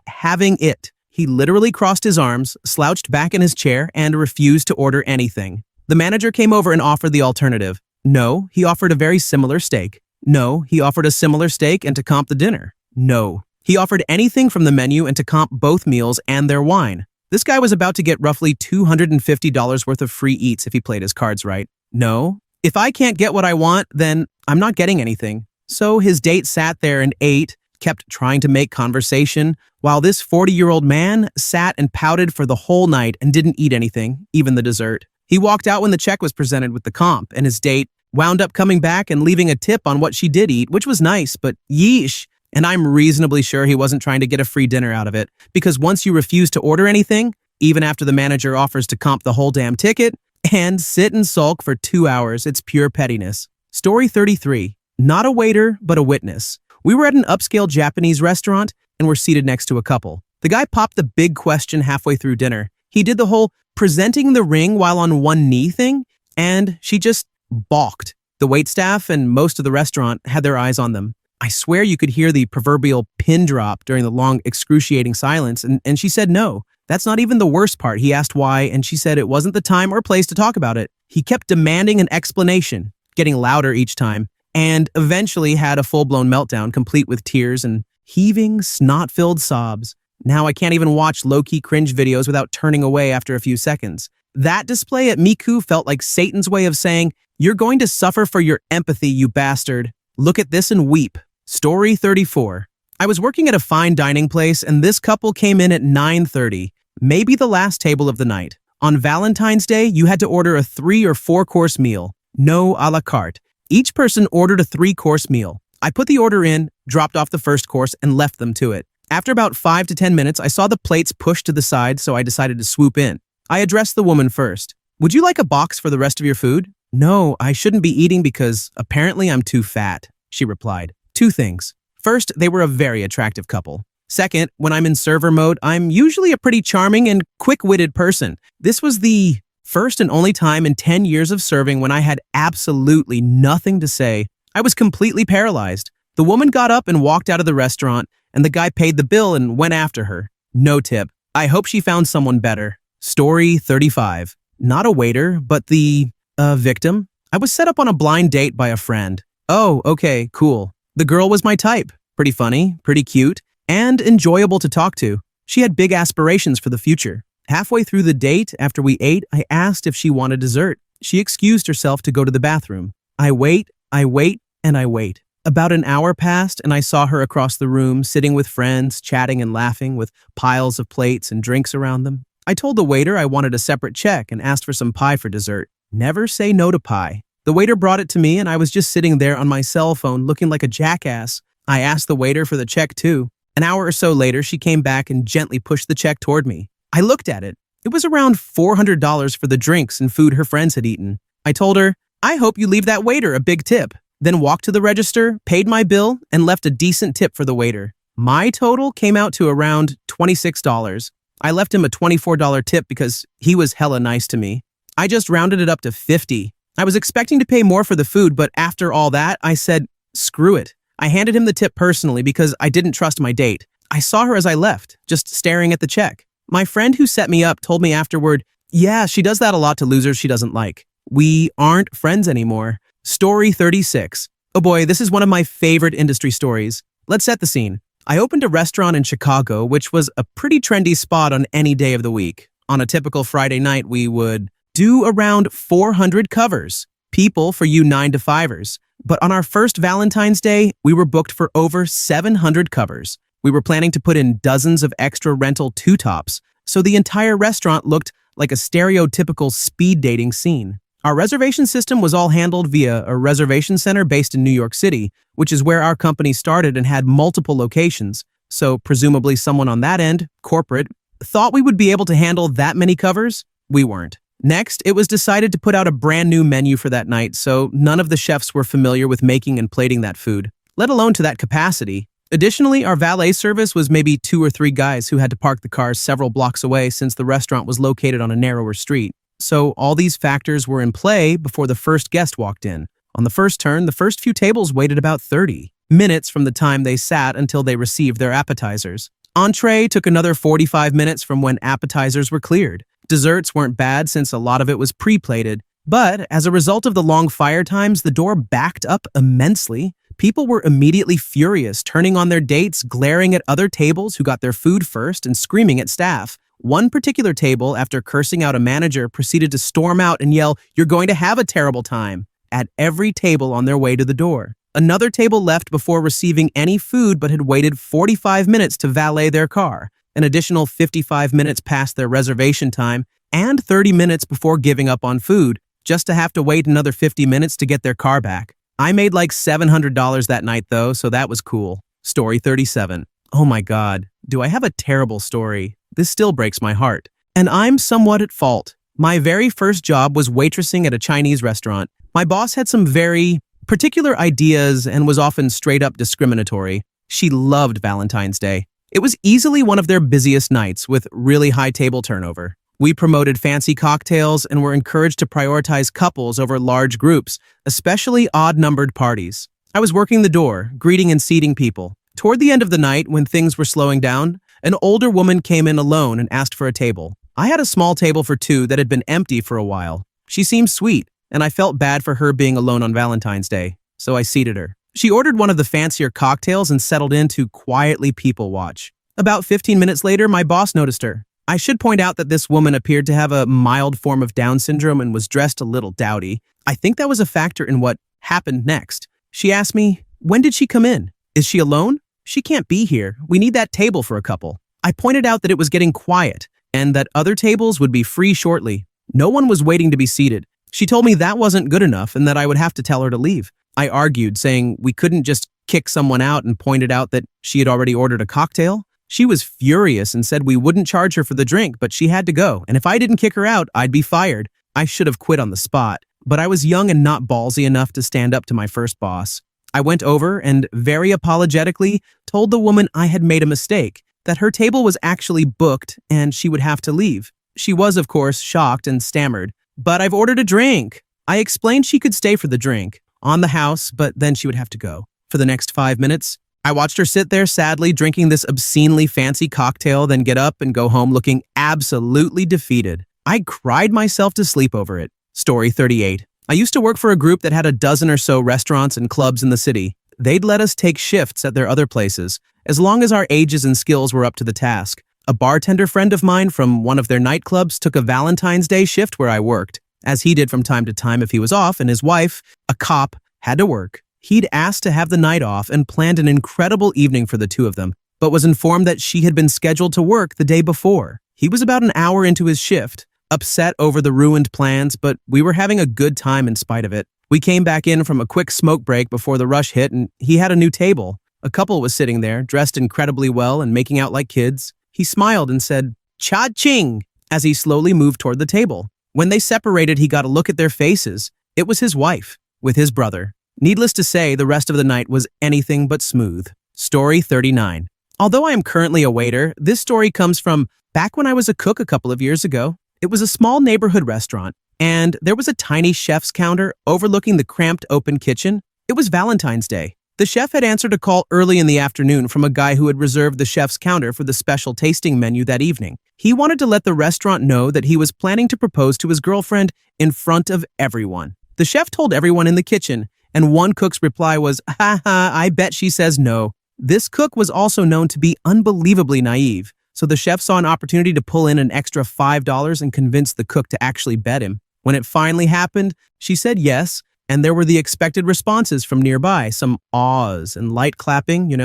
having it. He literally crossed his arms, slouched back in his chair, and refused to order anything. The manager came over and offered the alternative. No, he offered a very similar steak. No, he offered a similar steak and to comp the dinner. No, he offered anything from the menu and to comp both meals and their wine. This guy was about to get roughly $250 worth of free eats if he played his cards right. No, if I can't get what I want, then I'm not getting anything. So his date sat there and ate, kept trying to make conversation, while this 40-year-old man sat and pouted for the whole night and didn't eat anything, even the dessert. He walked out when the check was presented with the comp, and his date wound up coming back and leaving a tip on what she did eat, which was nice, but yeesh. And I'm reasonably sure he wasn't trying to get a free dinner out of it, because once you refuse to order anything, even after the manager offers to comp the whole damn ticket, and sit and sulk for 2 hours, it's pure pettiness. Story 33. Not a waiter, but a witness. We were at an upscale Japanese restaurant, and we're seated next to a couple. The guy popped the big question halfway through dinner. He did the whole presenting the ring while on one knee thing, and she just balked. The waitstaff and most of the restaurant had their eyes on them. I swear you could hear the proverbial pin drop during the long, excruciating silence, and she said no. That's not even the worst part. He asked why, and she said it wasn't the time or place to talk about it. He kept demanding an explanation, getting louder each time, and eventually had a full-blown meltdown, complete with tears and heaving, snot-filled sobs. Now I can't even watch low-key cringe videos without turning away after a few seconds. That display at Miku felt like Satan's way of saying, "You're going to suffer for your empathy, you bastard. Look at this and weep." Story 34. I was working at a fine dining place, and this couple came in at 9:30, maybe the last table of the night. On Valentine's Day, you had to order a 3- or 4-course meal. No a la carte. Each person ordered a 3-course meal. I put the order in, dropped off the first course, and left them to it. After about 5 to 10 minutes, I saw the plates pushed to the side, so I decided to swoop in. I addressed the woman first. "Would you like a box for the rest of your food?" "No, I shouldn't be eating because apparently I'm too fat," she replied. 2 things. First, they were a very attractive couple. Second, when I'm in server mode, I'm usually a pretty charming and quick-witted person. This was the first and only time in 10 years of serving when I had absolutely nothing to say. I was completely paralyzed. The woman got up and walked out of the restaurant, and the guy paid the bill and went after her. No tip. I hope she found someone better. Story 35. Not a waiter, but the victim. I was set up on a blind date by a friend. Oh, okay, cool. The girl was my type. Pretty funny, pretty cute, and enjoyable to talk to. She had big aspirations for the future. Halfway through the date, after we ate, I asked if she wanted dessert. She excused herself to go to the bathroom. I wait, and I wait. About an hour passed, and I saw her across the room, sitting with friends, chatting and laughing, with piles of plates and drinks around them. I told the waiter I wanted a separate check and asked for some pie for dessert. Never say no to pie. The waiter brought it to me, and I was just sitting there on my cell phone looking like a jackass. I asked the waiter for the check too. An hour or so later, she came back and gently pushed the check toward me. I looked at it. It was around $400 for the drinks and food her friends had eaten. I told her, "I hope you leave that waiter a big tip." Then walked to the register, paid my bill, and left a decent tip for the waiter. My total came out to around $26. I left him a $24 tip because he was hella nice to me. I just rounded it up to $50. I was expecting to pay more for the food, but after all that, I said, screw it. I handed him the tip personally because I didn't trust my date. I saw her as I left, just staring at the check. My friend who set me up told me afterward, "Yeah, she does that a lot to losers she doesn't like. We aren't friends anymore." Story 36. Oh boy, this is one of my favorite industry stories. Let's set the scene. I opened a restaurant in Chicago, which was a pretty trendy spot on any day of the week. On a typical Friday night, we would do around 400 covers, people for you 9-to-5ers. But on our first Valentine's Day, we were booked for over 700 covers. We were planning to put in dozens of extra rental 2-tops, so the entire restaurant looked like a stereotypical speed dating scene. Our reservation system was all handled via a reservation center based in New York City, which is where our company started and had multiple locations. So presumably someone on that end, corporate, thought we would be able to handle that many covers. We weren't. Next, it was decided to put out a brand new menu for that night, so none of the chefs were familiar with making and plating that food, let alone to that capacity. Additionally, our valet service was maybe 2 or 3 guys who had to park the cars several blocks away since the restaurant was located on a narrower street. So all these factors were in play before the first guest walked in. On the first turn, the first few tables waited about 30 minutes from the time they sat until they received their appetizers. Entree took another 45 minutes from when appetizers were cleared. Desserts weren't bad since a lot of it was pre-plated. But as a result of the long fire times, the door backed up immensely. People were immediately furious, turning on their dates, glaring at other tables who got their food first, and screaming at staff. One particular table, after cursing out a manager, proceeded to storm out and yell, "You're going to have a terrible time," at every table on their way to the door. Another table left before receiving any food but had waited 45 minutes to valet their car, an additional 55 minutes past their reservation time, and 30 minutes before giving up on food, just to have to wait another 50 minutes to get their car back. I made like $700 that night though, so that was cool. Story 37. Oh my God, do I have a terrible story? This still breaks my heart. And I'm somewhat at fault. My very first job was waitressing at a Chinese restaurant. My boss had some very particular ideas and was often straight up discriminatory. She loved Valentine's Day. It was easily one of their busiest nights with really high table turnover. We promoted fancy cocktails and were encouraged to prioritize couples over large groups, especially odd-numbered parties. I was working the door, greeting and seating people. Toward the end of the night, when things were slowing down, an older woman came in alone and asked for a table. I had a small table for two that had been empty for a while. She seemed sweet, and I felt bad for her being alone on Valentine's Day, so I seated her. She ordered one of the fancier cocktails and settled in to quietly people watch. About 15 minutes later, my boss noticed her. I should point out that this woman appeared to have a mild form of Down syndrome and was dressed a little dowdy. I think that was a factor in what happened next. She asked me, "When did she come in? Is she alone? She can't be here. We need that table for a couple." I pointed out that it was getting quiet and that other tables would be free shortly. No one was waiting to be seated. She told me that wasn't good enough and that I would have to tell her to leave. I argued, saying we couldn't just kick someone out, and pointed out that she had already ordered a cocktail. She was furious and said we wouldn't charge her for the drink, but she had to go, and if I didn't kick her out, I'd be fired. I should have quit on the spot, but I was young and not ballsy enough to stand up to my first boss. I went over and, very apologetically, told the woman I had made a mistake, that her table was actually booked and she would have to leave. She was, of course, shocked and stammered, "But I've ordered a drink." I explained she could stay for the drink, on the house, but then she would have to go. For the next 5 minutes, I watched her sit there sadly drinking this obscenely fancy cocktail, then get up and go home looking absolutely defeated. I cried myself to sleep over it. Story 38. I used to work for a group that had a dozen or so restaurants and clubs in the city. They'd let us take shifts at their other places, as long as our ages and skills were up to the task. A bartender friend of mine from one of their nightclubs took a Valentine's Day shift where I worked, as he did from time to time if he was off, and his wife, a cop, had to work. He'd asked to have the night off and planned an incredible evening for the two of them, but was informed that she had been scheduled to work the day before. He was about an hour into his shift, upset over the ruined plans, but we were having a good time in spite of it. We came back in from a quick smoke break before the rush hit, and he had a new table. A couple was sitting there, dressed incredibly well and making out like kids. He smiled and said, "Cha-ching," as he slowly moved toward the table. When they separated, he got a look at their faces. It was his wife, with his brother. Needless to say, the rest of the night was anything but smooth. Story 39. Although I am currently a waiter, this story comes from back when I was a cook a couple of years ago. It was a small neighborhood restaurant, and there was a tiny chef's counter overlooking the cramped open kitchen. It was Valentine's Day. The chef had answered a call early in the afternoon from a guy who had reserved the chef's counter for the special tasting menu that evening. He wanted to let the restaurant know that he was planning to propose to his girlfriend in front of everyone. The chef told everyone in the kitchen, and one cook's reply was, "Ha ha, I bet she says no." This cook was also known to be unbelievably naive, so the chef saw an opportunity to pull in an extra $5 and convince the cook to actually bet him. When it finally happened, she said yes, and there were the expected responses from nearby, some awes and light clapping,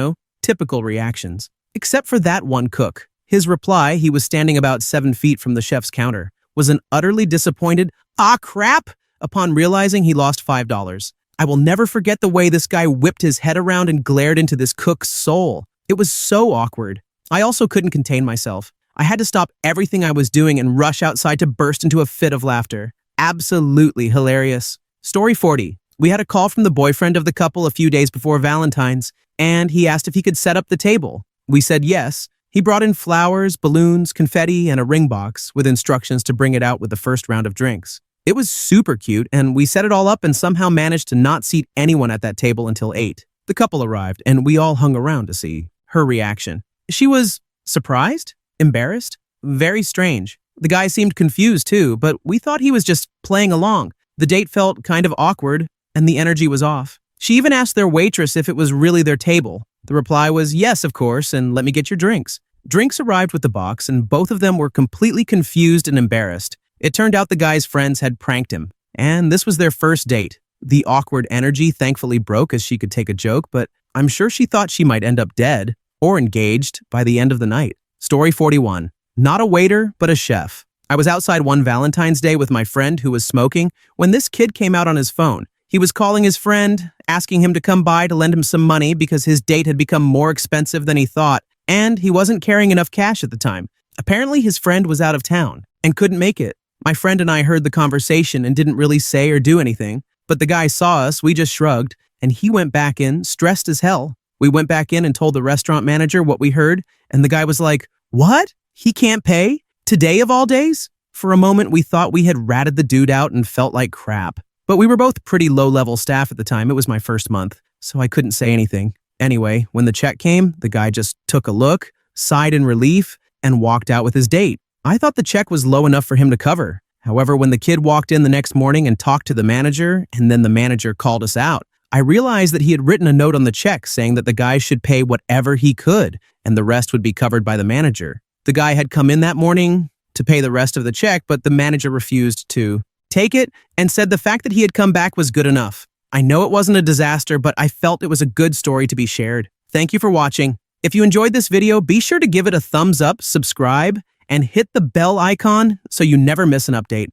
typical reactions. Except for that one cook. His reply, he was standing about 7 feet from the chef's counter, was an utterly disappointed, "Ah, crap," upon realizing he lost $5. I will never forget the way this guy whipped his head around and glared into this cook's soul. It was so awkward. I also couldn't contain myself. I had to stop everything I was doing and rush outside to burst into a fit of laughter. Absolutely hilarious. Story 40. We had a call from the boyfriend of the couple a few days before Valentine's, and he asked if he could set up the table. We said yes. He brought in flowers, balloons, confetti, and a ring box with instructions to bring it out with the first round of drinks. It was super cute, and we set it all up and somehow managed to not seat anyone at that table until 8. The couple arrived, and we all hung around to see her reaction. She was surprised, embarrassed, very strange. The guy seemed confused too, but we thought he was just playing along. The date felt kind of awkward, and the energy was off. She even asked their waitress if it was really their table. The reply was yes, of course, and let me get your drinks. Drinks arrived with the box, and both of them were completely confused and embarrassed. It turned out the guy's friends had pranked him, and this was their first date. The awkward energy thankfully broke as she could take a joke, but I'm sure she thought she might end up dead or engaged by the end of the night. Story 41. Not a waiter, but a chef. I was outside one Valentine's Day with my friend who was smoking when this kid came out on his phone. He was calling his friend, asking him to come by to lend him some money because his date had become more expensive than he thought, and he wasn't carrying enough cash at the time. Apparently, his friend was out of town and couldn't make it. My friend and I heard the conversation and didn't really say or do anything, but the guy saw us, we just shrugged, and he went back in, stressed as hell. We went back in and told the restaurant manager what we heard, and the guy was like, "What? He can't pay? Today of all days?" For a moment, we thought we had ratted the dude out and felt like crap. But we were both pretty low-level staff at the time. It was my first month, so I couldn't say anything. Anyway, when the check came, the guy just took a look, sighed in relief, and walked out with his date. I thought the check was low enough for him to cover. However, when the kid walked in the next morning and talked to the manager, and then the manager called us out, I realized that he had written a note on the check saying that the guy should pay whatever he could, and the rest would be covered by the manager. The guy had come in that morning to pay the rest of the check, but the manager refused to take it and said the fact that he had come back was good enough. I know it wasn't a disaster, but I felt it was a good story to be shared. Thank you for watching. If you enjoyed this video, be sure to give it a thumbs up, subscribe, and hit the bell icon so you never miss an update.